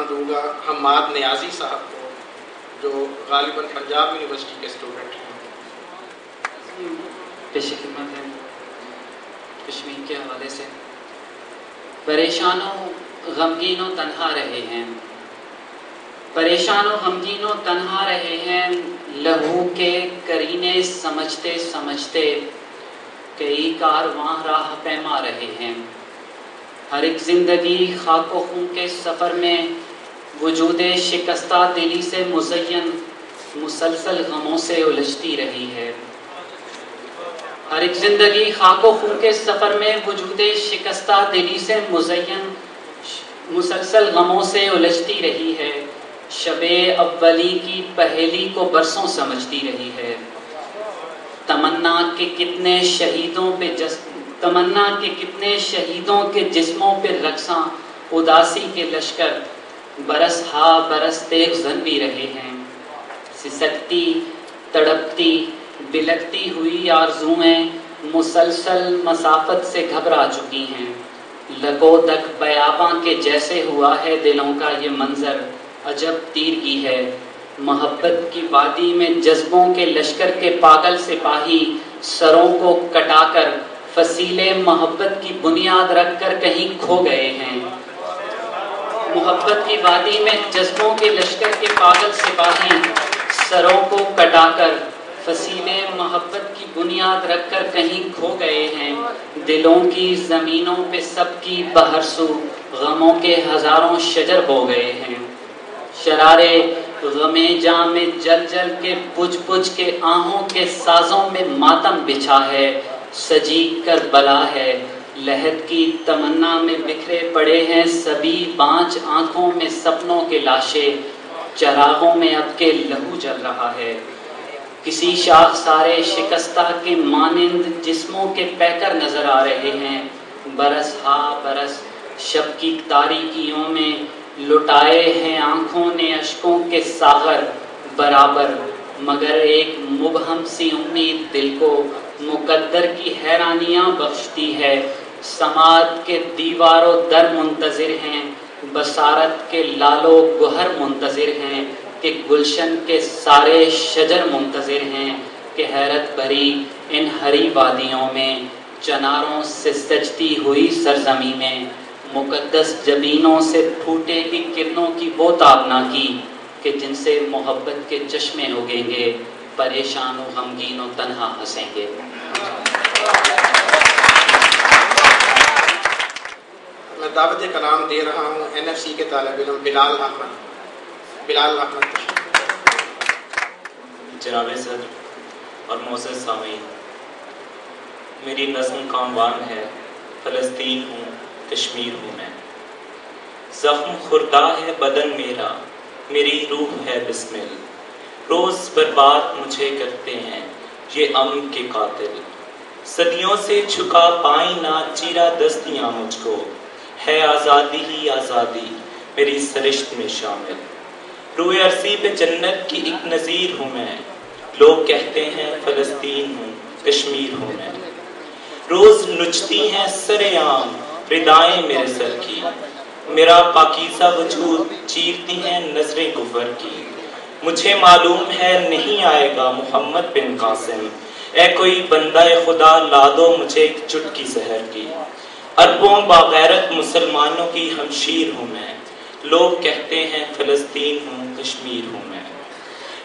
عنوان دوں گا حماد نیازی صاحب کو، جو غالباً پنجاب یونیورسٹی کے اسٹوڈنٹ ہیں۔ پیش خدمت ہے کشمیر کے حوالے سے۔ پریشان و غمگین و تنہا رہے ہیں، پریشان و غمگین و تنہا رہے ہیں، لہو کے کرینے سمجھتے سمجھتے کئی کارواں راہ پیما رہے ہیں۔ ہر ایک زندگی خاک و خون کے سفر میں وجود شکستہ دلی سے مزین مسلسل غموں سے الجھتی رہی ہے۔ ہر ایک زندگی خاک و خون کے سفر میں وجود شکستہ دلی سے مزین مسلسل غموں سے الجھتی رہی ہے۔ شب اولی کی پہیلی کو برسوں سمجھتی رہی ہے۔ تمنا کے کتنے شہیدوں کے جسموں پہ رقصاں اداسی کے لشکر برس ہا برس تیغ زن بھی رہے ہیں۔ سسکتی تڑپتی بلکتی ہوئی آرزوئیں مسلسل مسافت سے گھبرا چکی ہیں۔ لگو دک بیاباں کے جیسے ہوا ہے دلوں کا یہ منظر، عجب تیرگی ہے۔ محبت کی وادی میں جذبوں کے لشکر کے پاگل سپاہی سروں کو کٹا کر فصیلے محبت کی بنیاد رکھ کر کہیں کھو گئے ہیں۔ محبت کی وادی میں جذبوں کے لشکر کے پاگل سپاہی سروں کو کٹا کر فصیلے محبت کی بنیاد رکھ کر کہیں کھو گئے ہیں۔ دلوں کی زمینوں پہ سب کی بہرسو غموں کے ہزاروں شجر ہو گئے ہیں۔ شرارے غمِ جاں میں جل جل کے بجھ بجھ کے آہوں کے سازوں میں ماتم بچھا ہے۔ سجی کربلا ہے، لہد کی تمنا میں بکھرے پڑے ہیں سبھی بانچ آنکھوں میں سپنوں کے لاشیں، چراغوں میں اب کے لہو جل رہا ہے۔ کسی شاخ سارے شکستہ کے مانند جسموں کے پیکر نظر آ رہے ہیں۔ برس ہا برس شب کی تاریکیوں میں لٹائے ہیں آنکھوں نے اشکوں کے ساغر برابر، مگر ایک مبہم سی امید دل کو مقدر کی حیرانیاں بخشتی ہے۔ سماعت کے دیوار و در منتظر ہیں، بصارت کے لال و گہر منتظر ہیں، کہ گلشن کے سارے شجر منتظر ہیں، کہ حیرت بھری ان ہری وادیوں میں چناروں سے سجتی ہوئی سرزمین میں مقدس جبینوں سے پھوٹے گی کرنوں کی وہ تابنا کی، کہ جن سے محبت کے چشمے اگیں گے، پریشان و غمگین و تنہا ہنسیں گے۔ میں دعوت کلام دے رہا ہوں NFC کے طالب علم بلال احمد۔ جناب صدر اور معزز سامعین، میری نظم کا عنوان ہے فلسطین ہوں کشمیر ہوں میں۔ زخم خوردہ ہے بدن میرا، میری روح ہے بسمل، روز برباد مجھے کرتے ہیں یہ امن کے قاتل۔ صدیوں سے چھکا پائیں نہ چیرا دستیاں مجھ کو، ہے آزادی ہی آزادی میری سرشت میں شامل۔ روئے عرصی پہ جنت کی ایک نظیر ہوں میں، لوگ کہتے ہیں فلسطین ہوں کشمیر ہوں میں۔ روز نچتی ہیں سر عام ردائیں میرے سر کی، میرا پاکیزہ وجود چیرتی ہیں نظریں کفر کی۔ مجھے معلوم ہے نہیں آئے گا محمد بن قاسم، اے کوئی بندہ خدا لا دو مجھے ایک چٹکی زہر کی۔ اربوں باغیرت مسلمانوں کی ہمشیر ہوں میں، لوگ کہتے ہیں فلسطین ہوں کشمیر ہوں میں۔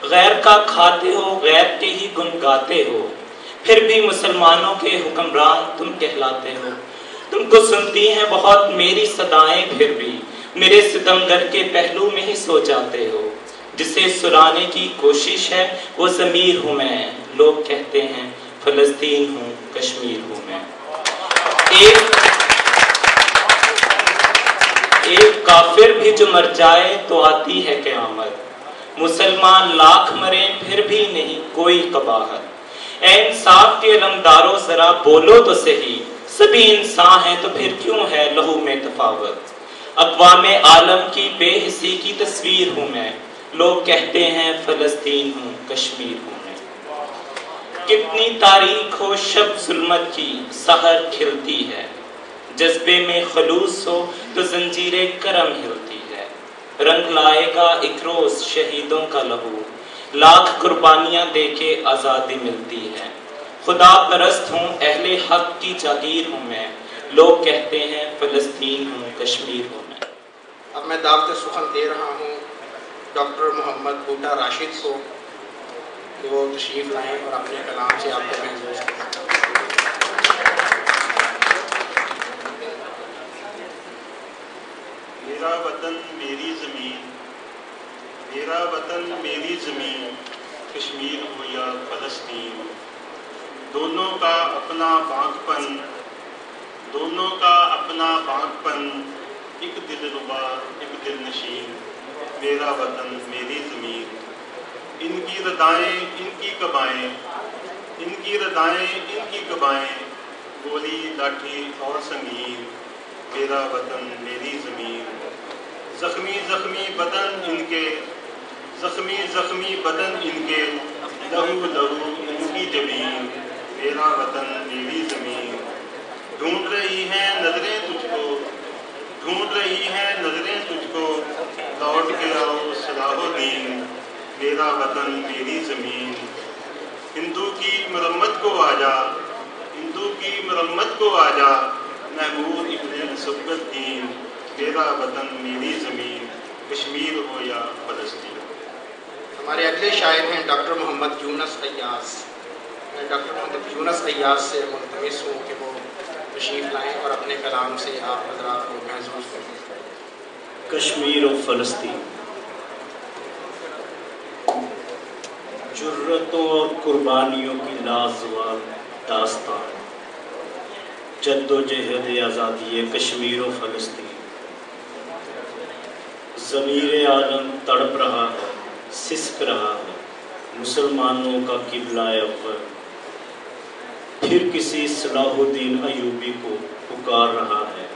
غیر کا کھاتے ہو غیر کے ہی گن گاتے ہو، پھر بھی مسلمانوں کے حکمران تم کہلاتے ہو۔ تم کو سنتی ہیں بہت میری صدائیں، پھر بھی میرے ستمگر کے پہلو میں ہی سو جاتے ہو۔ جسے سرانے کی کوشش ہے وہ ضمیر ہوں میں، لوگ کہتے ہیں فلسطین ہوں کشمیر ہوں میں۔ ایک کافر بھی جو مر جائے تو آتی ہے قیامت، مسلمان لاکھ مریں پھر بھی نہیں کوئی قباحت۔ اے انصاف کے علمداروں ذرا بولو تو صحیح، سبھی انسان ہیں تو پھر کیوں ہے لہو میں تفاوت۔ اقوام عالم کی بے حسی کی تصویر ہوں میں، لوگ کہتے ہیں فلسطین ہوں کشمیر ہوں میں۔ کتنی تاریخ ہو شب ظلمت کی سحر کھلتی ہے، جذبے میں خلوص ہو تو زنجیر کرم ہلتی ہے۔ رنگ لائے گا ایک روز شہیدوں کا لہو، لاکھ قربانیاں دے کے آزادی ملتی ہے۔ خدا پرست ہوں، اہل حق کی جاگیر ہوں میں، لوگ کہتے ہیں فلسطین ہوں، کشمیر ہوں میں۔ اب میں دعوت سخن دے رہا ہوں ڈاکٹر محمد بوٹا راشد کو کہ وہ تشریف لائیں اور اپنے کلام سے آپ کو محظوظ کریں۔ میرا وطن میری زمین، میرا وطن میری زمین، کشمیر ہو یا فلسطین، دونوں کا اپنا باغ پن، دونوں کا اپنا باغ پن، ایک دل ربا ایک دل نشین، میرا وطن میری زمین۔ ان کی ردائیں ان کی قبائیں، ان کی ردائیں ان کی قبائیں، گولی لاٹھی اور سنگین، میرا وطن میری زمین۔ زخمی زخمی بدن ان کے، زخمی زخمی بدن ان کے، لہو لہو ان کی جبین، میرا وطن میری زمین۔ ڈھونڈ رہی ہیں نظریں تجھ کو، ڈھونڈ رہی ہیں نظریں تجھ کو، لوٹ کے آؤ صلاح الدین، میرا وطن میری زمین۔ ہندو کی مرمت کو آجا، ہندو کی مرمت کو آجا، محمود ابن صبغ الدین، میرا وطن میری زمین، کشمیر ہو یا فلسطین۔ ہمارے اگلے شاعر ہیں ڈاکٹر محمد یونس ایاز۔ میں ڈاکٹر محمد یونس ایاز سے ملتمس ہوں کہ وہ تشریف لائیں اور اپنے کلام سے آپ حضرات کو محظوظ کریں۔ کشمیر و فلسطین، جرتوں اور قربانیوں کی لازوال داستان، جد و جہد آزادی کشمیر و فلسطین۔ ضمیر عالم تڑپ رہا ہے، سسک رہا ہے، مسلمانوں کا قبلہ اول پھر کسی صلاح الدین ایوبی کو پکار رہا ہے۔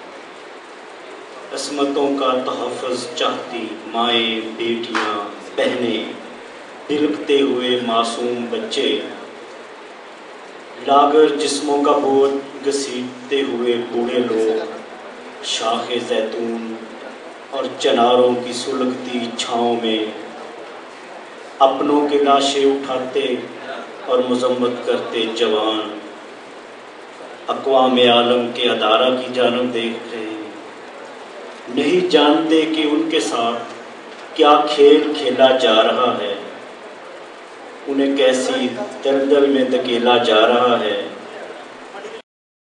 عصمتوں کا تحفظ چاہتی مائیں، بیٹیاں، بہنیں، بلکتے ہوئے معصوم بچے، لاگر جسموں کا بوجھ گھسیٹتے ہوئے بوڑھے لوگ، شاخ زیتون اور چناروں کی سلگتی چھاؤں میں اپنوں کے لاشیں اٹھاتے اور مذمت کرتے جوان اقوام عالم کے ادارہ کی جانب دیکھ رہے ہیں، نہیں جانتے کہ ان کے ساتھ کیا کھیل کھیلا جا رہا ہے، انہیں کیسی دلدل میں دھکیلا جا رہا ہے۔